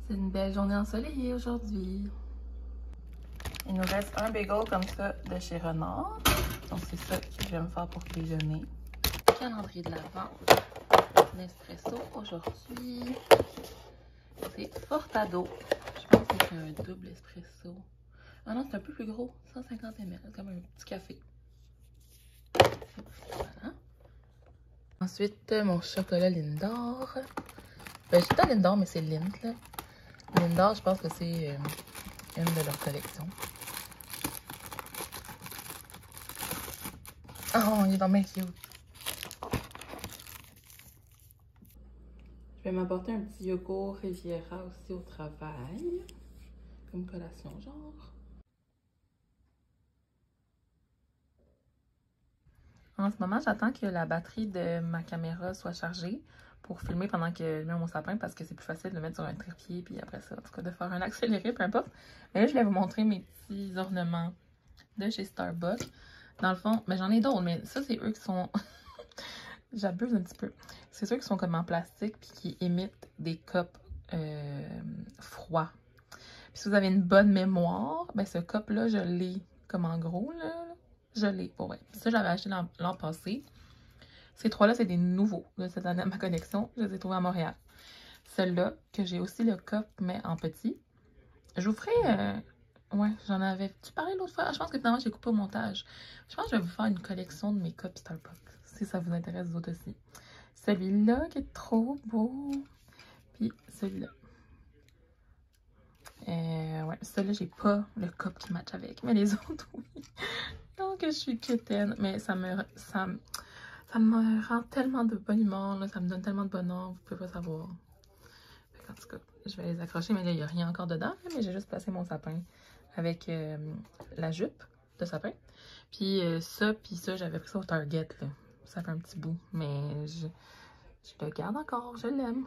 C'est une belle journée ensoleillée aujourd'hui. Il nous reste un bagel comme ça de chez Renard. Donc c'est ça que je vais me faire pour déjeuner. Calendrier de l'Avent. Nespresso aujourd'hui. C'est Fortado. Je pense que c'est un double espresso. Ah non, c'est un peu plus gros. 150 ml, comme un petit café. Voilà. Ensuite, mon chocolat Lindor. Ben, j'ai pas Lindor, mais c'est Lind, là. Lindor, je pense que c'est une de leurs collections. Oh, il est vraiment cute. Je vais m'apporter un petit yogourt Riviera aussi au travail. Comme collation, genre. En ce moment, j'attends que la batterie de ma caméra soit chargée pour filmer pendant que je mets mon sapin parce que c'est plus facile de le mettre sur un trépied puis après ça, en tout cas, de faire un accéléré, peu importe. Mais là, je vais vous montrer mes petits ornements de chez Starbucks. Dans le fond, mais j'en ai d'autres, mais ça, c'est eux qui sont... J'abuse un petit peu. C'est ceux qui sont comme en plastique puis qui émettent des copes froids. Puis si vous avez une bonne mémoire, ben ce cop-là, je l'ai comme en gros, là. Je l'ai, pour vrai. Ça, j'avais acheté l'an passé. Ces trois-là, c'est des nouveaux de cette année à ma connexion. Je les ai trouvés à Montréal. Celui-là, que j'ai aussi le cop, mais en petit. Je vous ferai... ouais, j'en avais-tu parlé l'autre fois? Je pense que finalement, j'ai coupé au montage. Je pense que je vais vous faire une collection de mes cups Starbucks, si ça vous intéresse, vous autres aussi. Celui-là, qui est trop beau. Puis celui-là. Ouais, celui-là, j'ai pas le cup qui match avec, mais les autres, oui. Donc, je suis quétaine, mais ça me rend tellement de bonne humeur, là, ça me donne tellement de bonheur, vous pouvez pas savoir. En tout cas, je vais les accrocher, mais là, il n'y a rien encore dedans, là, mais j'ai juste placé mon sapin avec la jupe de sapin. Puis ça, j'avais pris ça au Target, là. Ça fait un petit bout, mais je le garde encore, je l'aime.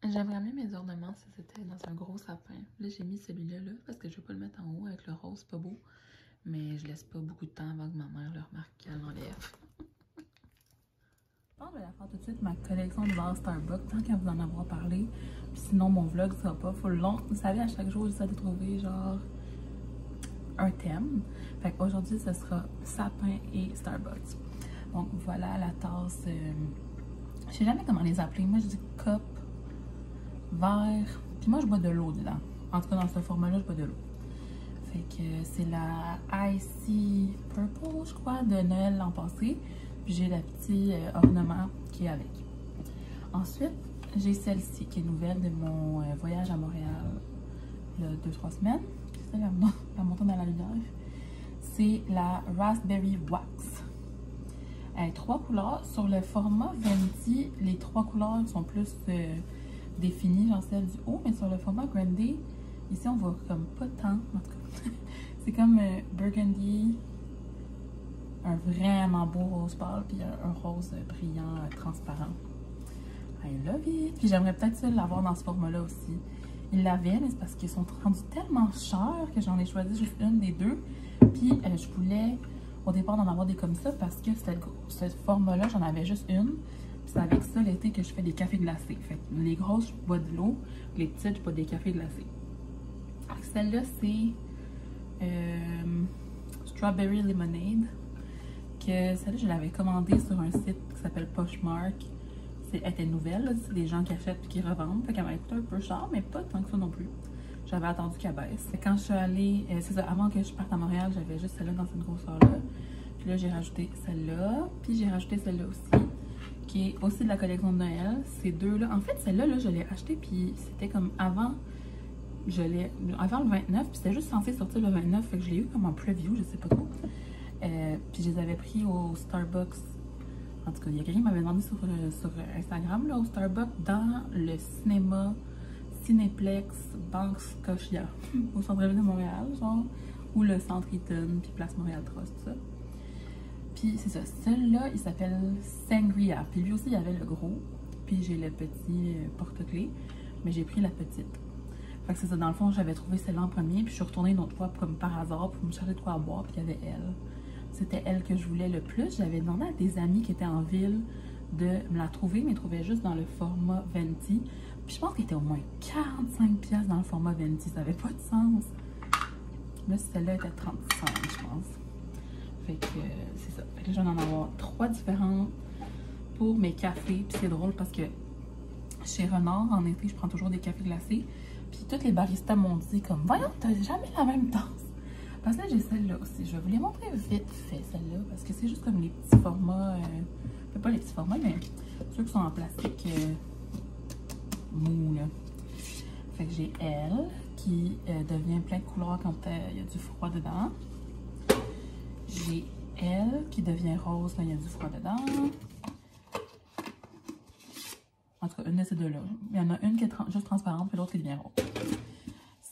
J'aimerais bien mes ornements si c'était dans un gros sapin. Là, j'ai mis celui-là là, parce que je ne vais pas le mettre en haut avec le rose, pas beau. Mais je laisse pas beaucoup de temps avant que ma mère le remarque qu'elle l'enlève. Je pense que je vais la faire tout de suite, ma collection de base Starbucks, tant qu'à vous en avoir parlé. Puis sinon, mon vlog sera pas full long. Vous savez, à chaque jour, j'essaie de trouver genre un thème. Fait qu'aujourd'hui, ce sera sapin et Starbucks. Donc voilà la tasse. Je sais jamais comment les appeler. Moi, je dis cup, verre. Puis moi, je bois de l'eau dedans. En tout cas, dans ce format-là, je bois de l'eau. Fait que c'est la Icy Purple, je crois, de Noël l'an passé. Puis j'ai le petit ornement qui est avec. Ensuite, j'ai celle-ci qui est nouvelle de mon voyage à Montréal il y a 2-3 semaines. C'est la montée dans la lumière. C'est la Raspberry Wax. Elle a 3 couleurs. Sur le format Venti, les 3 couleurs sont plus définies, genre celle du haut. Mais sur le format Grande, ici on voit comme pas tant. En tout cas, c'est comme Burgundy, un vraiment beau rose pâle, puis un rose brillant, transparent. I love it! Puis j'aimerais peut-être l'avoir dans ce format-là aussi. Ils l'avaient, mais c'est parce qu'ils sont rendus tellement chers que j'en ai choisi juste une des deux. Puis je voulais au départ d'en avoir des comme ça parce que ce format-là, j'en avais juste une. Puis c'est avec ça l'été que je fais des cafés glacés. Fait que les grosses, je bois de l'eau. Les petites, je bois des cafés glacés. Celle-là, c'est Strawberry Lemonade. Celle-là, je l'avais commandée sur un site qui s'appelle Poshmark. Elle était nouvelle, c'est des gens qui achètent et qui revendent. Fait qu'elle m'a coûté un peu cher, mais pas tant que ça non plus. J'avais attendu qu'elle baisse. Quand je suis allée, c'est ça, avant que je parte à Montréal, j'avais juste celle-là dans cette grosseur-là. Puis là, j'ai rajouté celle-là. Puis j'ai rajouté celle-là aussi, qui est aussi de la collection de Noël. Ces deux-là. En fait, celle-là, là, je l'ai achetée, puis c'était comme avant. Avant le 29, puis c'était juste censé sortir le 29. Fait que je l'ai eu comme en preview, je sais pas trop. Puis je les avais pris au Starbucks. En tout cas, il y a quelqu'un qui m'avait demandé sur Instagram, là, au Starbucks, dans le cinéma Cinéplex Banque Scotia, au centre-ville de Montréal, genre, ou le centre Eaton, puis Place Montréal Trust, tout ça. Puis c'est ça, celui-là, il s'appelle Sangria. Puis lui aussi, il y avait le gros, puis j'ai le petit porte-clés, mais j'ai pris la petite. Fait que c'est ça, dans le fond, j'avais trouvé celle-là en premier, puis je suis retournée une autre fois comme par hasard pour me charger de quoi à boire, puis il y avait elle. C'était elle que je voulais le plus. J'avais demandé à des amis qui étaient en ville de me la trouver, mais ils trouvaient juste dans le format Venti. Puis je pense qu'il était au moins 45$ dans le format Venti. Ça n'avait pas de sens. Là, celle-là était 35, je pense. Fait que c'est ça. Fait que là, je vais en avoir 3 différentes pour mes cafés. Puis c'est drôle parce que chez Renard, en été, je prends toujours des cafés glacés. Puis toutes les baristas m'ont dit comme, voyons, t'as jamais la même tasse. Parce que là, j'ai celle-là aussi. Je vais vous les montrer vite fait, celle-là, parce que c'est juste comme les petits formats, pas les petits formats, mais ceux qui sont en plastique mou, là. Fait que j'ai elle, qui devient plein de couleurs quand il y a du froid dedans. J'ai elle, qui devient rose quand il y a du froid dedans. En tout cas, une de ces deux-là. Il y en a une qui est juste transparente, puis l'autre qui devient rose.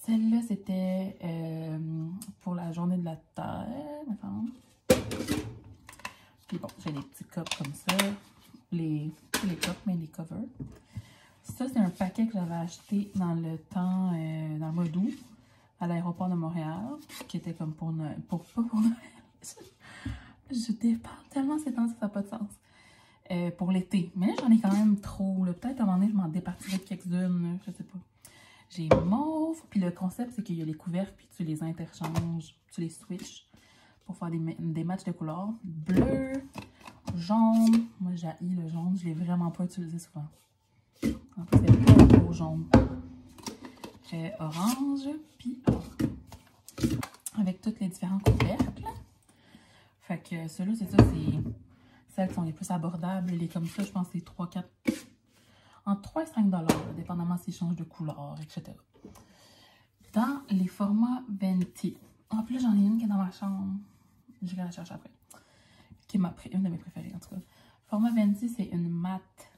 Celle-là, c'était pour la journée de la Terre, me semble. Puis bon, j'ai des petits cups comme ça. Les cups, mais les covers. Ça, c'est un paquet que j'avais acheté dans le temps, dans le mois d'août, à l'aéroport de Montréal, qui était comme pas pour Noël. Je dépense tellement ces temps-ci, ça n'a pas de sens. Pour l'été. Mais là, j'en ai quand même trop. Peut-être à un moment donné, je m'en départirai de quelques-unes, je sais pas. J'ai mauve, puis le concept, c'est qu'il y a les couvercles, puis tu les interchanges, tu les switches pour faire des matchs de couleurs. Bleu, jaune, moi j'ai le jaune, je l'ai vraiment pas utilisé souvent. En plus, c'est pas un beau jaune. J'ai orange, puis or. Avec toutes les différents couvercles. Fait que ceux-là, c'est ça, c'est celles qui sont les plus abordables. Les comme ça, je pense que c'est 3-4... entre 3 et 5 $, dépendamment s'ils changent de couleur, etc. Dans les formats Venti. En plus, j'en ai une qui est dans ma chambre. Je vais la chercher après. Qui est une de mes préférées, en tout cas. Format Venti, c'est une matte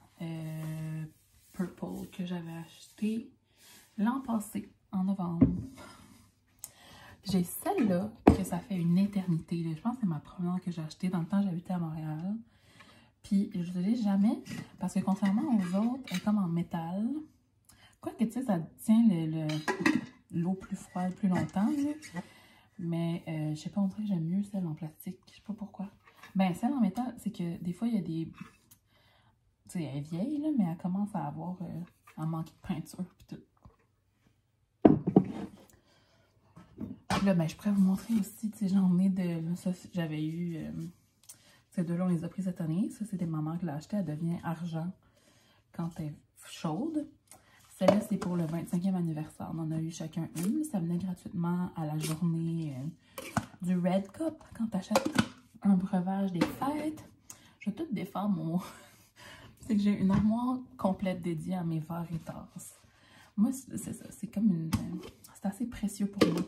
purple que j'avais acheté l'an passé, en novembre. J'ai celle-là, que ça fait une éternité. Je pense que c'est ma première que j'ai achetée. Dans le temps, j'habitais à Montréal. Puis, je ne l'utilise jamais parce que contrairement aux autres, elle est comme en métal. Quoique, tu sais, ça tient l'eau plus froide plus longtemps. Là. Mais, je sais pas, on dirait que j'aime mieux celle en plastique. Je sais pas pourquoi. Ben, celle en métal, c'est que des fois, il y a des... Tu sais, elle est vieille, là, mais elle commence à avoir... à manquer de peinture puis tout. là, ben, je pourrais vous montrer aussi, tu sais, j'en ai de... Ça, j'avais eu... ces deux-là, on les a pris cette année. Ça, c'était ma mère qui l'a acheté. Elle devient argent quand elle est chaude. Celle-là, c'est pour le 25e anniversaire. On en a eu chacun une. Ça venait gratuitement à la journée du Red Cup, quand tu achètes un breuvage des fêtes. Je vais tout défendre mon... c'est que j'ai une armoire complète dédiée à mes verres et tasses. Moi, c'est ça. C'est comme une... c'est assez précieux pour moi,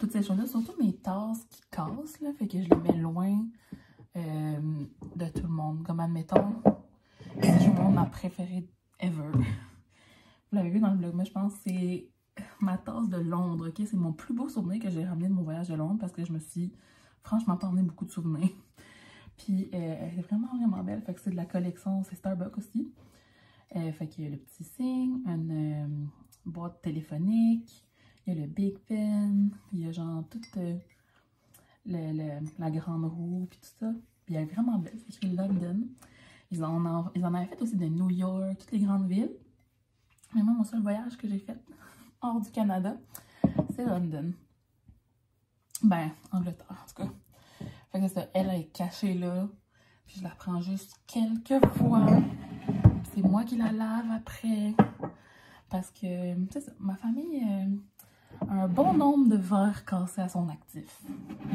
toutes ces choses-là. Surtout mes tasses qui cassent, là. Fait que je les mets loin de tout le monde. Comme admettons, si je vous montre ma préférée ever. Vous l'avez vu dans le vlog, mais je pense que c'est ma tasse de Londres, ok? C'est mon plus beau souvenir que j'ai ramené de mon voyage de Londres parce que je me suis franchement emmené beaucoup de souvenirs. Puis elle est vraiment, vraiment belle. Fait que c'est de la collection, c'est Starbucks aussi. Fait qu'il y a le petit signe, une boîte téléphonique, il y a le Big Pen, il y a genre toute la grande roue, puis tout ça. Puis elle est vraiment belle, c'est écrit London. Ils en avaient fait aussi de New York, toutes les grandes villes. Mais moi, mon seul voyage que j'ai fait hors du Canada, c'est London. Ben, Angleterre, en tout cas. Fait que ça, elle est cachée là. Puis je la prends juste quelques fois. C'est moi qui la lave après. Parce que, c'est ça, ma famille a un bon nombre de verres cassés à son actif.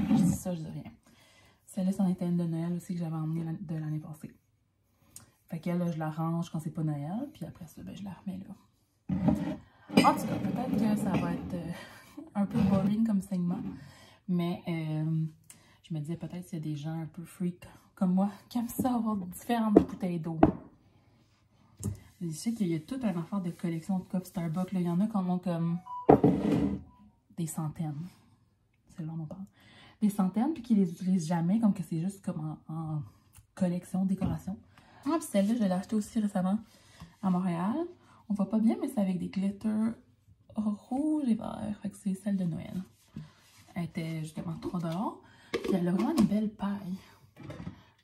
Je dis ça, je dis rien. Celle-là, c'en était une de Noël aussi que j'avais emmenée de l'année passée. Fait qu'elle, là, je la range quand c'est pas Noël. Puis après ça, ben, je la remets là. En tout cas, peut-être que ça va être un peu boring comme segment. Mais je me disais peut-être qu'il y a des gens un peu freak comme moi qui aiment ça avoir différentes bouteilles d'eau. Je sais qu'il y a toute une affaire de collection de cups Starbucks. Là. Il y en a qui en ont comme des centaines. C'est là on parle. Des centaines, puis qui les utilisent jamais, comme que c'est juste comme en collection, décoration. Ah, puis celle-là, je l'ai achetée aussi récemment à Montréal. On voit pas bien, mais c'est avec des glitters rouges et verts. Fait que c'est celle de Noël. Elle était justement 3 $. Puis elle a vraiment une belle paille.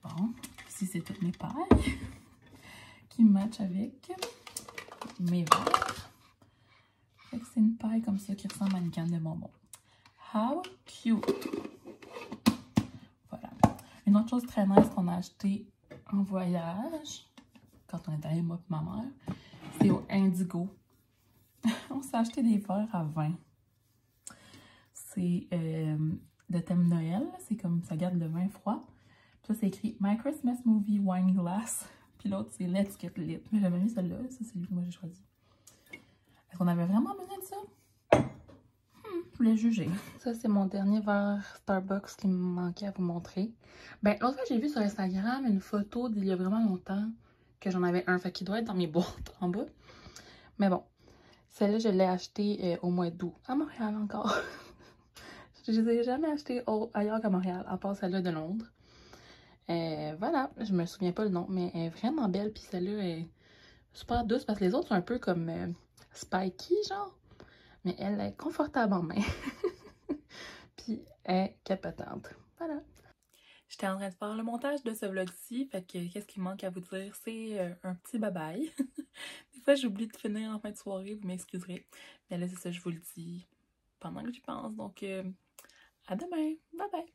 Bon, ici c'est toutes mes pailles qui matchent avec mes verres. Fait que c'est une paille comme ça qui ressemble à une canne de bonbons. How cute! Voilà. Une autre chose très nice qu'on a acheté en voyage, quand on est allé, moi et ma mère, c'est au Indigo. On s'est acheté des verres à vin. C'est de thème Noël. C'est comme ça garde le vin froid. Puis ça, c'est écrit My Christmas Movie Wine Glass. Puis l'autre, c'est Let's Get Lit. Mais j'avais mis celle-là. Ça, c'est lui que moi j'ai choisi. Est-ce qu'on avait vraiment besoin de ça? Je voulais juger. Ça, c'est mon dernier verre Starbucks qui me manquait à vous montrer. Ben, l'autre fois, j'ai vu sur Instagram une photo d'il y a vraiment longtemps que j'en avais un. Fait qu'il doit être dans mes boîtes en bas. Mais bon, celle-là, je l'ai achetée au mois d'août. À Montréal encore. Je les ai jamais achetées ailleurs qu'à Montréal, à part celle-là de Londres. Voilà, je me souviens pas le nom, mais elle est vraiment belle. Puis celle-là est super douce parce que les autres sont un peu comme spiky, genre. Mais elle est confortable en main. Puis elle est capotante. Voilà. J'étais en train de faire le montage de ce vlog-ci. Fait que qu'est-ce qui manque à vous dire? C'est un petit bye-bye. Des fois, j'oublie de finir en fin de soirée, vous m'excuserez. Mais là, c'est ça, je vous le dis pendant que j'y pense. Donc, à demain. Bye bye.